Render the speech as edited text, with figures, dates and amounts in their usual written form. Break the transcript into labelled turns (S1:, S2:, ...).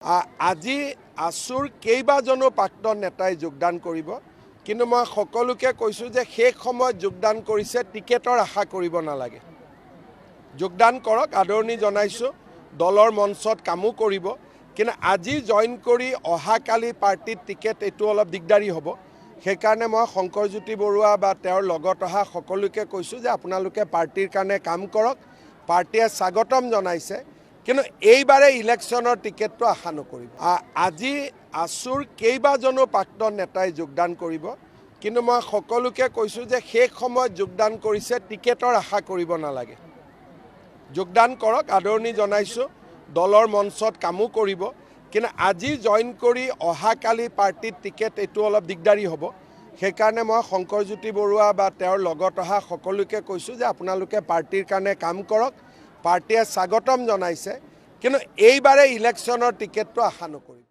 S1: আজি আছুৰ কেইবাজনো প্ৰাক্তন নেতাই যোগদান কৰিব, কিন্তু মই সকলোকে কৈছোঁ যে শেষ সময়ত যোগদান কৰিছে, টিকেটৰ আশা কৰিব নালাগে। যোগদান কৰক, আদৰণি জনাইছোঁ, দলৰ মঞ্চত কামো কৰিব, কিন্তু আজি জইন কৰি অহাকালি পাৰ্টিত টিকেট এইটো অলপ দিগদাৰী হ'ব। সেইকাৰণে মই শংকৰজ্যোতি বৰুৱা বা তেওঁৰ লগত অহা সকলোকে কৈছোঁ যে আপোনালোকে পাৰ্টিৰ কাৰণে কাম কৰক, পাৰ্টিয়ে স্বাগতম জনাইছে, কিন্তু এইবাৰে ইলেকশ্যনৰ টিকেটটো আশা নকৰিব। আজি আছুৰ কেইবাজনো প্ৰাক্তন নেতাই যোগদান কৰিব, কিন্তু মই সকলোকে কৈছোঁ যে শেষ সময়ত যোগদান কৰিছে, টিকেটৰ আশা কৰিব নালাগে। যোগদান কৰক, আদৰণি জনাইছোঁ, দলৰ মঞ্চত কামো কৰিব, কিন্তু আজি জইন কৰি অহাকালি পাৰ্টিত টিকেট এইটো অলপ দিগদাৰী হ'ব। সেইকাৰণে মই শংকৰজ্যোতি বৰুৱা বা তেওঁৰ লগত অহা সকলোকে কৈছোঁ যে আপোনালোকে পাৰ্টিৰ কাৰণে কাম কৰক, পাৰ্টিয়ে স্বাগতম জনাইছে, কিন্তু এইবাৰে ইলেকশ্যনৰ টিকেটটো আশা নকৰিব।